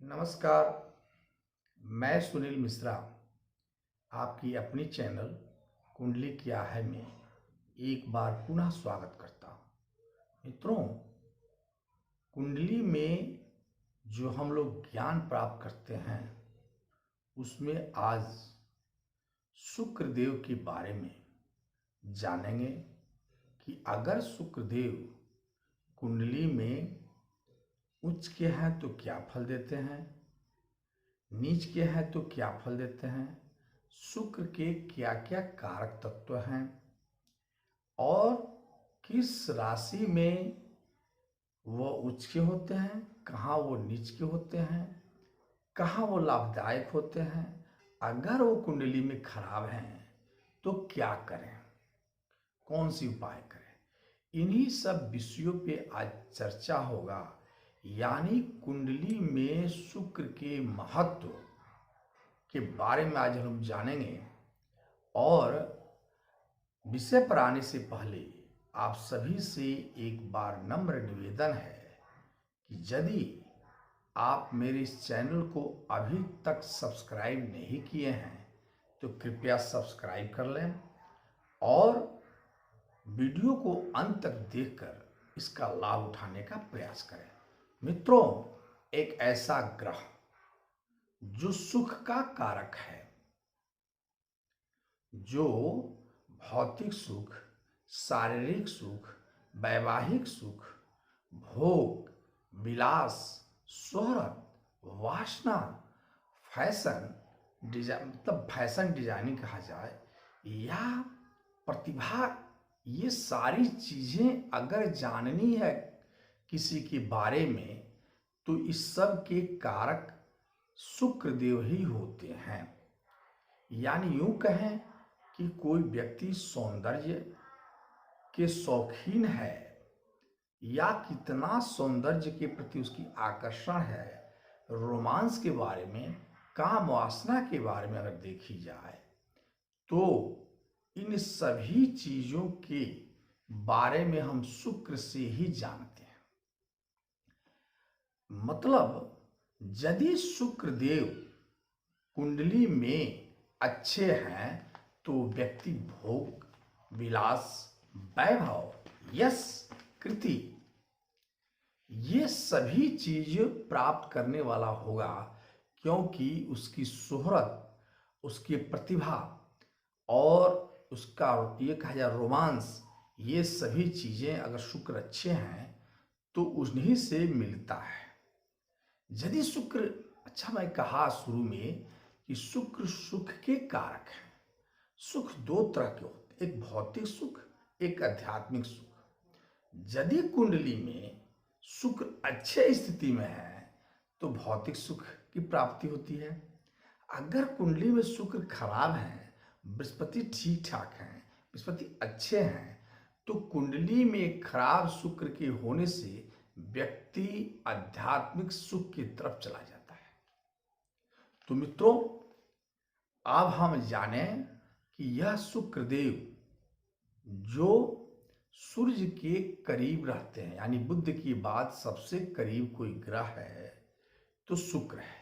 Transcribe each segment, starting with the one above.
नमस्कार। मैं सुनील मिश्रा आपकी अपनी चैनल कुंडली क्या है में एक बार पुनः स्वागत करता हूँ। मित्रों, कुंडली में जो हम लोग ज्ञान प्राप्त करते हैं उसमें आज शुक्रदेव के बारे में जानेंगे कि अगर शुक्रदेव कुंडली में उच्च के हैं तो क्या फल देते हैं, नीच के हैं तो क्या फल देते हैं, शुक्र के क्या क्या कारक तत्व हैं और किस राशि में वो उच्च के होते हैं, कहाँ वो नीच के होते हैं, कहाँ वो लाभदायक होते हैं, अगर वो कुंडली में खराब हैं तो क्या करें, कौन सी उपाय करें। इन्हीं सब विषयों पे आज चर्चा होगा। यानी कुंडली में शुक्र के महत्व के बारे में आज हम जानेंगे। और विषय पर आने से पहले आप सभी से एक बार नम्र निवेदन है कि यदि आप मेरे इस चैनल को अभी तक सब्सक्राइब नहीं किए हैं तो कृपया सब्सक्राइब कर लें और वीडियो को अंत तक देखकर इसका लाभ उठाने का प्रयास करें। मित्रों, एक ऐसा ग्रह जो सुख का कारक है, जो भौतिक सुख, शारीरिक सुख, वैवाहिक सुख, भोग, विलास, शोहरत, वासना, फैशन मतलब फैशन डिजाइनिंग कहा जाए या प्रतिभा, ये सारी चीजें अगर जाननी है किसी के बारे में तो इस सब के कारक शुक्रदेव ही होते हैं। यानी यूं कहें कि कोई व्यक्ति सौंदर्य के शौकीन है या कितना सौंदर्य के प्रति उसकी आकर्षण है, रोमांस के बारे में, काम वासना के बारे में अगर देखी जाए तो इन सभी चीजों के बारे में हम शुक्र से ही जानते हैं। मतलब यदि शुक्रदेव कुंडली में अच्छे हैं तो व्यक्ति भोग, विलास, वैभव, यश, कृति, ये सभी चीज प्राप्त करने वाला होगा, क्योंकि उसकी शोहरत, उसकी प्रतिभा और उसका ये कहा जाए रोमांस, ये सभी चीजें अगर शुक्र अच्छे हैं तो उन्हीं से मिलता है। यदि शुक्र अच्छा, मैं कहा शुरू में कि शुक्र सुख के कारक हैं। सुख दो तरह के होते हैं, एक भौतिक सुख, एक आध्यात्मिक सुख। यदि कुंडली में शुक्र अच्छे स्थिति में है तो भौतिक सुख की प्राप्ति होती है। अगर कुंडली में शुक्र खराब है, बृहस्पति ठीक ठाक है, बृहस्पति अच्छे हैं, तो कुंडली में खराब शुक्र के होने से व्यक्ति आध्यात्मिक सुख की तरफ चला जाता है। तो मित्रों, अब हम जानें कि यह शुक्रदेव जो सूर्य के करीब रहते हैं, यानी बुध के बाद सबसे करीब कोई ग्रह है तो शुक्र है।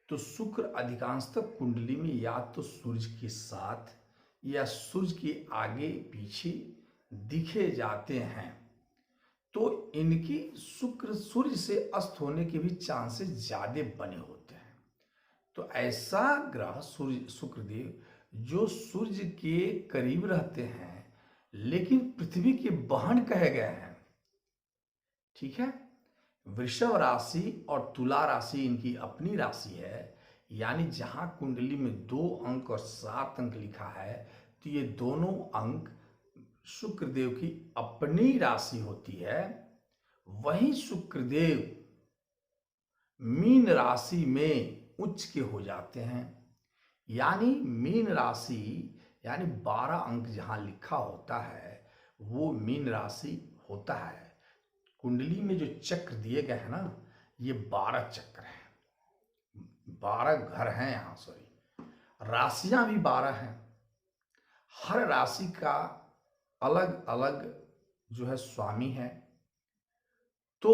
तो शुक्र अधिकांशतः कुंडली में या तो सूर्य के साथ या सूर्य के आगे पीछे दिखे जाते हैं, तो इनकी शुक्र सूर्य से अस्त होने के भी चांसेस ज्यादा बने होते हैं। तो ऐसा ग्रह सूर्य शुक्रदेव जो सूर्य के करीब रहते हैं लेकिन पृथ्वी के बहन कहे गए हैं, ठीक है। वृषभ राशि और तुला राशि इनकी अपनी राशि है। यानी जहां कुंडली में 2 अंक और 7 अंक लिखा है तो ये दोनों अंक शुक्रदेव की अपनी राशि होती है। वहीं शुक्रदेव मीन राशि में उच्च के हो जाते हैं। यानी मीन राशि यानी 12 अंक जहां लिखा होता है वो मीन राशि होता है। कुंडली में जो चक्र दिए गए हैं ना, ये 12 चक्र हैं, 12 घर हैं यहाँ, सॉरी, राशियां भी 12 हैं। हर राशि का अलग अलग जो है स्वामी है। तो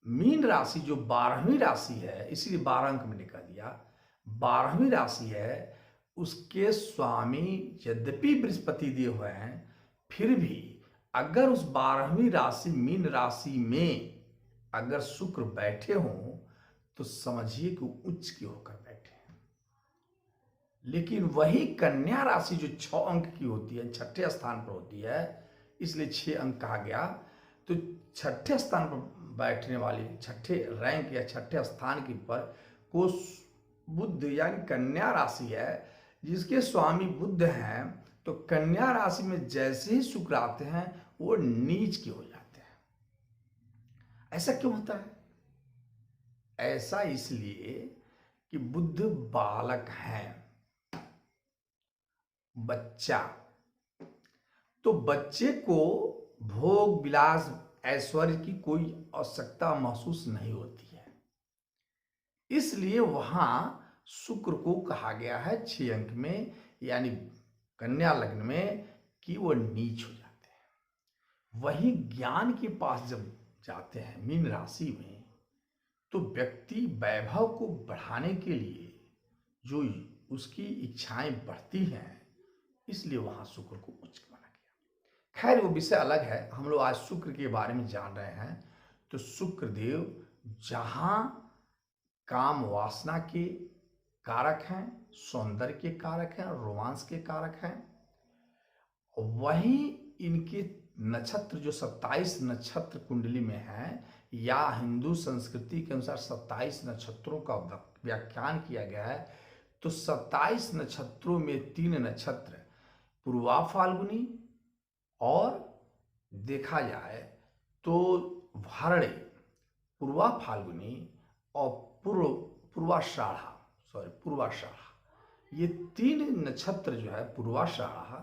मीन राशि जो 12वीं राशि है, इसीलिए 12 अंक मैंने कह दिया, 12वीं राशि है, उसके स्वामी यद्यपि बृहस्पति देव हुए हैं, फिर भी अगर उस 12वीं राशि मीन राशि में अगर शुक्र बैठे हों तो समझिए कि उच्च की होकर बैठे हैं। लेकिन वही कन्या राशि जो 6 अंक की होती है, छठे स्थान पर होती है, इसलिए 6 अंक कहा गया। तो छठे स्थान पर बैठने वाली, छठे रैंक या छठे स्थान की पर को बुध यानी कन्या राशि है, जिसके स्वामी बुध हैं, तो कन्या राशि में जैसे ही शुक्र आते हैं वो नीच के हो जाते हैं। ऐसा क्यों होता है? ऐसा इसलिए कि बुध बालक हैं, बच्चा, तो बच्चे को भोग विलास ऐश्वर्य की कोई आवश्यकता महसूस नहीं होती है, इसलिए वहां शुक्र को कहा गया है 6 अंक में यानी कन्या लग्न में कि वो नीच हो जाते हैं। वही ज्ञान के पास जब जाते हैं मीन राशि में, तो व्यक्ति वैभव को बढ़ाने के लिए जो उसकी इच्छाएं बढ़ती हैं, इसलिए वहां शुक्र को उच्च माना गया। खैर वो विषय अलग है, हम लोग आज शुक्र के बारे में जान रहे हैं। तो शुक्र देव जहां काम वासना के कारक हैं, सौंदर्य के कारक हैं, रोमांस के कारक हैं, वहीं इनके नक्षत्र जो 27 नक्षत्र कुंडली में हैं, या हिंदू संस्कृति के अनुसार 27 नक्षत्रों का व्याख्यान किया गया है, तो 27 नक्षत्रों में 3 नक्षत्र पूर्वा फाल्गुनी और देखा जाए तो भरणी, पूर्वा फाल्गुनी और पूर्वाषाढ़ा, ये 3 नक्षत्र जो है पूर्वाषाढ़ा,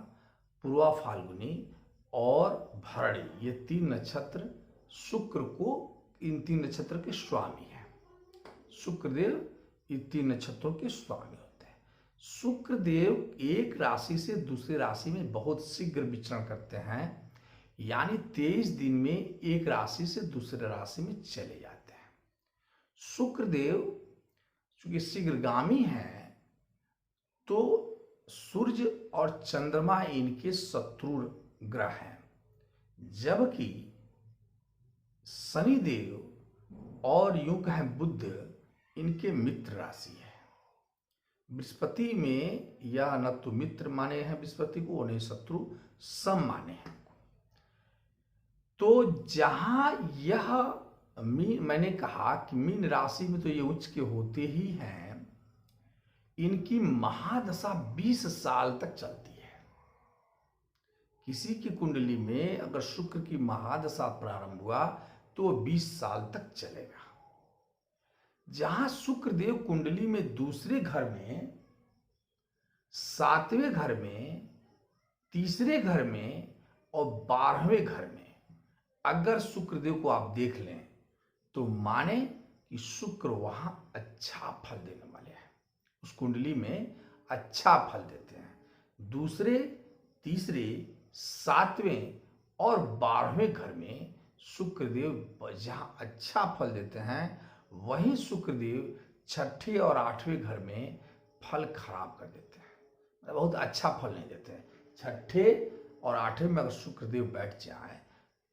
पूर्वा फाल्गुनी और भरणी, ये 3 नक्षत्र शुक्र को, इन 3 नक्षत्र के स्वामी हैं। शुक्रदेव इन 3 नक्षत्रों के स्वामी होते हैं। शुक्रदेव एक राशि से दूसरी राशि में बहुत शीघ्र विचरण करते हैं, यानी 23 दिन में एक राशि से दूसरे राशि में चले जाते हैं। शुक्रदेव चूंकि शीघ्रगामी हैं, तो सूर्य और चंद्रमा इनके शत्रु ग्रह हैं, जबकि शनिदेव और यूं कहें बुध इनके मित्र राशि है। बृहस्पति में यह न तो मित्र माने हैं बृहस्पति को, और नहीं शत्रु, सम माने हैं। तो जहां यह मैंने कहा कि मीन राशि में तो ये उच्च के होते ही हैं, इनकी महादशा 20 साल तक चलती है। किसी की कुंडली में अगर शुक्र की महादशा प्रारंभ हुआ तो 20 साल तक चलेगा। जहां शुक्रदेव कुंडली में दूसरे घर में, 7वें घर में, तीसरे घर में और 12वें घर में अगर शुक्रदेव को आप देख लें तो माने कि शुक्र वहां अच्छा फल देने वाले हैं, उस कुंडली में अच्छा फल देते हैं। दूसरे, तीसरे, 7वें और 12वें घर में शुक्रदेव जहां अच्छा फल देते हैं, वहीं शुक्रदेव 6ठे और 8वें घर में फल खराब कर देते हैं, बहुत अच्छा फल नहीं देते हैं। 6ठे और 8वें में अगर शुक्रदेव बैठ जाए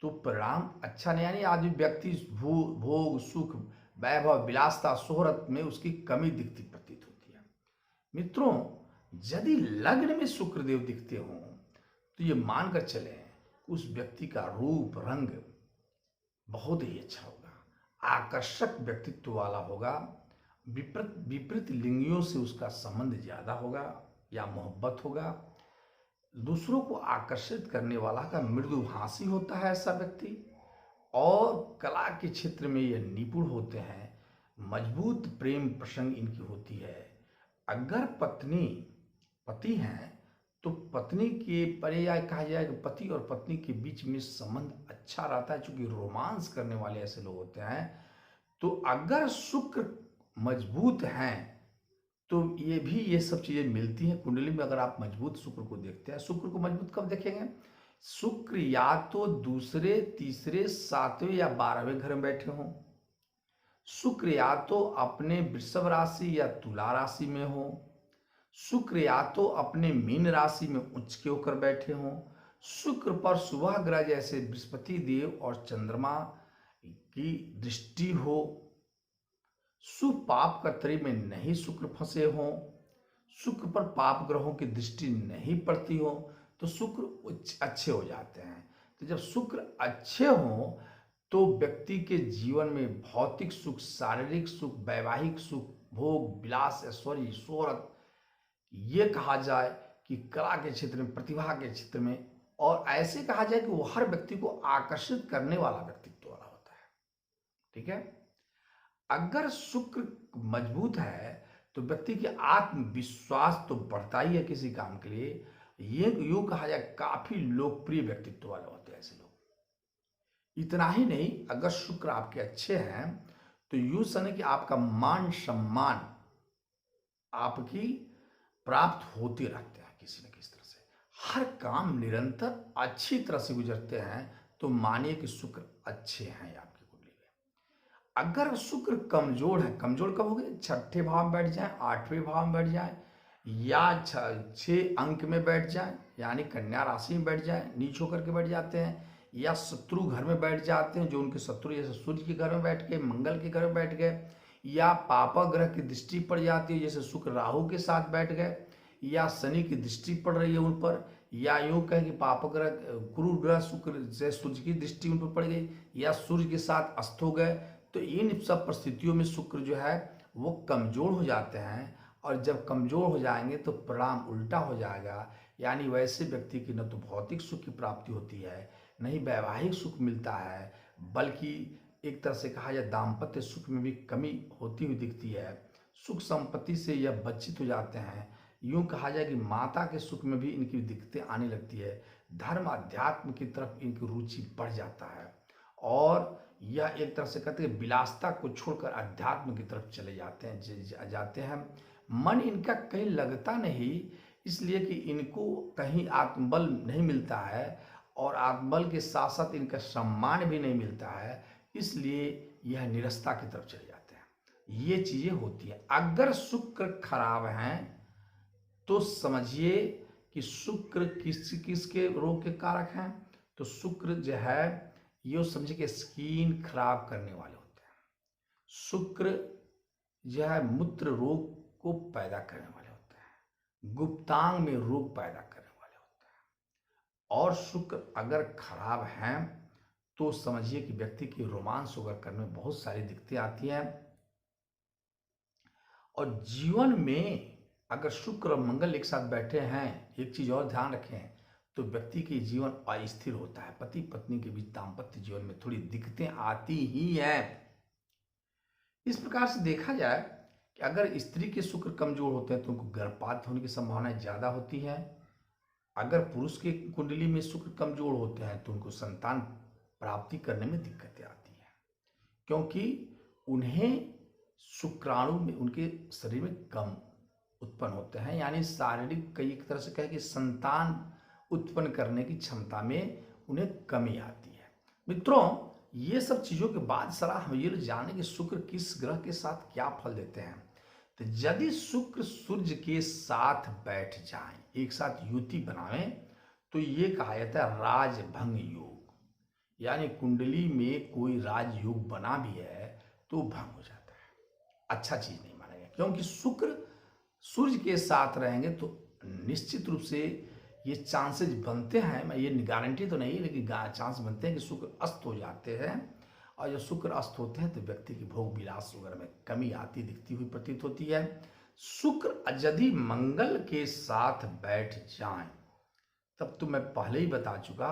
तो परिणाम अच्छा नहीं, यानी आदमी व्यक्ति भोग सुख वैभव विलासता शोहरत में उसकी कमी दिखती प्रतीत होती है। मित्रों, यदि लग्न में शुक्रदेव दिखते हों तो ये मानकर चलें उस व्यक्ति का रूप रंग बहुत ही अच्छा होगा, आकर्षक व्यक्तित्व वाला होगा, विपरीत लिंगियों से उसका संबंध ज्यादा होगा या मोहब्बत होगा, दूसरों को आकर्षित करने वाला का मृदुभाषी होता है ऐसा व्यक्ति, और कला के क्षेत्र में ये निपुण होते हैं। मजबूत प्रेम प्रसंग इनकी होती है। अगर पति हैं तो पत्नी के पर्याय कहा जाए कि पति और पत्नी के बीच में संबंध अच्छा रहता है, चूंकि रोमांस करने वाले ऐसे लोग होते हैं। तो अगर शुक्र मजबूत हैं तो ये सब चीजें मिलती हैं कुंडली में। अगर आप मजबूत शुक्र को देखते हैं, शुक्र को मजबूत कब देखेंगे? शुक्र या तो दूसरे, तीसरे, 7वें या 12वें घर में बैठे हों, शुक्र या तो अपने वृषभ राशि या तुला राशि में हो, शुक्र या तो अपने मीन राशि में उच्च के होकर बैठे हों, शुक्र पर शुभ ग्रह जैसे बृहस्पति देव और चंद्रमा की दृष्टि हो, शुभ पाप कर्तरी में नहीं शुक्र फंसे हों, शुक्र पर पाप ग्रहों की दृष्टि नहीं पड़ती हो, तो शुक्र अच्छे हो जाते हैं। तो जब शुक्र अच्छे हों तो व्यक्ति के जीवन में भौतिक सुख, शारीरिक सुख, वैवाहिक सुख, भोग विलास, ऐश्वर्य, शोहरत, ये कहा जाए कि कला के क्षेत्र में, प्रतिभा के क्षेत्र में, और ऐसे कहा जाए कि वो हर व्यक्ति को आकर्षित करने वाला व्यक्तित्व वाला होता है। ठीक है। अगर शुक्र मजबूत है तो व्यक्ति के आत्मविश्वास तो बढ़ता ही है किसी काम के लिए। ये यूं कहा जाए काफी लोकप्रिय व्यक्तित्व वाले होते हैं ऐसे लोग। इतना ही नहीं, अगर शुक्र आपके अच्छे हैं तो यूं समझे कि आपका मान सम्मान आपकी प्राप्त होते रहते हैं किसी न किसी तरह से। हर काम निरंतर अच्छी तरह से गुजरते हैं तो मानिए कि शुक्र अच्छे हैं आपकी कुंडली में। अगर शुक्र कमजोर है, कमजोर कब हो गए? छठे भाव में बैठ जाए, आठवें भाव में बैठ जाए, या 6 अंक में बैठ जाए, यानी कन्या राशि में बैठ जाए, नीच होकर के बैठ जाते हैं, या शत्रु घर में बैठ जाते हैं, जो उनके शत्रु जैसे सूर्य के घर में बैठ गए, मंगल के घर में बैठ गए, या पापा ग्रह की दृष्टि पड़ जाती है जैसे शुक्र राहु के साथ बैठ गए, या शनि की दृष्टि पड़ रही है उन पर, या यूं कहें कि पाप ग्रह गुरु ग्रह शुक्र से सूर्य की दृष्टि उन पर पड़ गई, या सूर्य के साथ अस्त हो गए, तो इन सब परिस्थितियों में शुक्र जो है वो कमजोर हो जाते हैं। और जब कमजोर हो जाएंगे तो परिणाम उल्टा हो जाएगा, यानी वैसे व्यक्ति की न तो भौतिक सुख की प्राप्ति होती है, न ही वैवाहिक सुख मिलता है, बल्कि एक तरह से कहा जाए दाम्पत्य सुख में भी कमी होती हुई दिखती है। सुख संपत्ति से यह वंचित हो जाते हैं। यूं कहा जाए कि माता के सुख में भी इनकी दिक्कतें आने लगती है। धर्म अध्यात्म की तरफ इनकी रुचि बढ़ जाता है, और यह एक तरह से कहते हैं विलासता को छोड़कर अध्यात्म की तरफ चले जाते हैं। मन इनका कहीं लगता नहीं, इसलिए कि इनको कहीं आत्मबल नहीं मिलता है, और आत्मबल के साथ साथ इनका सम्मान भी नहीं मिलता है, इसलिए यह निरस्ता की तरफ चले जाते हैं। ये चीजें होती हैं। अगर शुक्र खराब हैं तो समझिए कि शुक्र किसके रोग के कारक हैं। तो शुक्र जो है ये समझिए कि स्किन खराब करने वाले होते हैं। शुक्र जो है मूत्र रोग को पैदा करने वाले होते हैं, गुप्तांग में रोग पैदा करने वाले होते हैं। और शुक्र अगर खराब हैं तो समझिए कि व्यक्ति की रोमांस वगैरह करने में बहुत सारी दिक्कतें आती हैं। और जीवन में अगर शुक्र और मंगल एक साथ बैठे हैं, एक चीज और ध्यान रखें, तो व्यक्ति के जीवन अस्थिर होता है। पति पत्नी के बीच दाम्पत्य जीवन में थोड़ी दिक्कतें आती ही हैं। इस प्रकार से देखा जाए कि अगर स्त्री के शुक्र कमजोर होते हैं तो उनको गर्भपात होने की संभावनाएं ज्यादा होती है। अगर पुरुष के कुंडली में शुक्र कमजोर होते हैं तो उनको संतान प्राप्ति करने में दिक्कतें आती हैं, क्योंकि उन्हें शुक्राणु में उनके शरीर में कम उत्पन्न होते हैं, यानी शारीरिक कई तरह से कहे कि संतान उत्पन्न करने की क्षमता में उन्हें कमी आती है। मित्रों, ये सब चीजों के बाद सलाह हम ये जाने कि शुक्र किस ग्रह के साथ क्या फल देते हैं। तो यदि शुक्र सूर्य के साथ बैठ जाएं, एक साथ युति बनावें, तो ये कहा जाता है राजभंग योग, यानी कुंडली में कोई राजयोग बना भी है तो भंग हो जाता है, अच्छा चीज नहीं माना गया। क्योंकि शुक्र सूर्य के साथ रहेंगे तो निश्चित रूप से ये चांसेस बनते हैं, मैं ये गारंटी तो नहीं, लेकिन चांस बनते हैं कि शुक्र अस्त हो जाते हैं। और जब शुक्र अस्त होते हैं तो व्यक्ति की भोग विलास वगैरह में कमी आती दिखती हुई प्रतीत होती है। शुक्र यदि मंगल के साथ बैठ जाएं तब तो मैं पहले ही बता चुका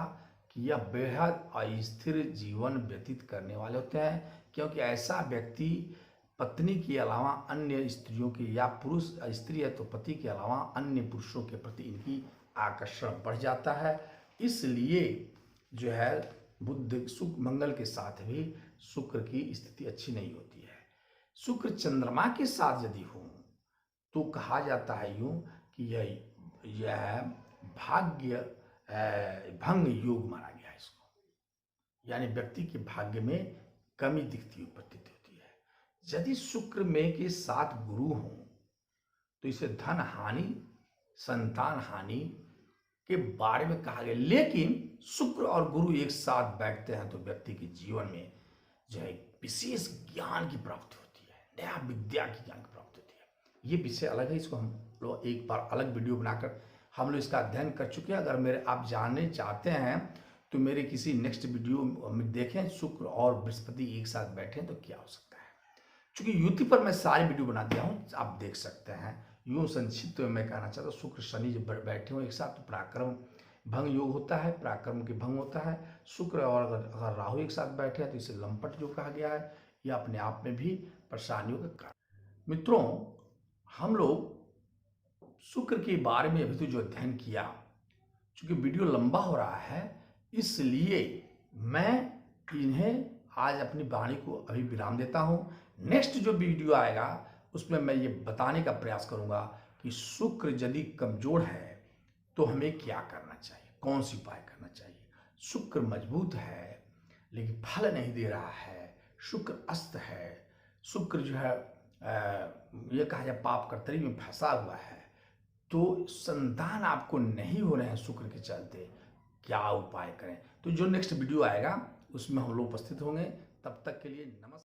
कि यह बेहद अस्थिर जीवन व्यतीत करने वाले होते हैं, क्योंकि ऐसा व्यक्ति पत्नी के अलावा अन्य स्त्रियों के, या पुरुष स्त्री है तो पति के अलावा अन्य पुरुषों के प्रति इनकी आकर्षण बढ़ जाता है। इसलिए जो है बुध शुक्र मंगल के साथ भी शुक्र की स्थिति अच्छी नहीं होती है। शुक्र चंद्रमा के साथ यदि हो तो कहा जाता है यूं कि यह भाग्य भंग योग माना गया है इसको, यानी व्यक्ति के भाग्य में कमी दिखती हुई प्रतीत होती है। यदि शुक्र में के साथ गुरु हो तो इसे धन हानि, संतान हानि के बारे में कहा गया। लेकिन शुक्र और गुरु एक साथ बैठते हैं तो व्यक्ति के जीवन में जो है विशेष ज्ञान की प्राप्ति होती है, नया विद्या की ज्ञान की प्राप्ति होती है। ये विषय अलग है, इसको हम लोग एक बार अलग वीडियो बनाकर हम लोग इसका अध्ययन कर चुके हैं। अगर मेरे आप जानने चाहते हैं तो मेरे किसी नेक्स्ट वीडियो में देखें, शुक्र और बृहस्पति एक साथ बैठे तो क्या हो सकता है। चूंकि यूट्यूब पर मैं सारी वीडियो बना दिया हूँ, आप देख सकते हैं। यूं संक्षिप्त में मैं कहना चाहता हूँ, शुक्र शनि जब बैठे हो एक साथ तो पराक्रम भंग योग होता है, पराक्रम के भंग होता है। शुक्र और अगर राहु एक साथ बैठे हैं तो इसे लंपट योग कहा गया है। यह अपने आप में भी परेशानियों का कारण। मित्रों, हम लोग शुक्र के बारे में अभी तो जो अध्ययन किया, चूंकि वीडियो लंबा हो रहा है इसलिए मैं इन्हें आज अपनी वाणी को अभी विराम देता हूं। नेक्स्ट जो वीडियो आएगा उसमें मैं ये बताने का प्रयास करूंगा कि शुक्र यदि कमजोर है तो हमें क्या करना चाहिए, कौन सी उपाय करना चाहिए। शुक्र मजबूत है लेकिन फल नहीं दे रहा है, शुक्र अस्त है, शुक्र जो है ये कहा जाए पाप कर्तरी में फंसा हुआ है, तो संतान आपको नहीं हो रहे हैं शुक्र के चलते, क्या उपाय करें। तो जो नेक्स्ट वीडियो आएगा उसमें हम लोग उपस्थित होंगे। तब तक के लिए नमस्कार।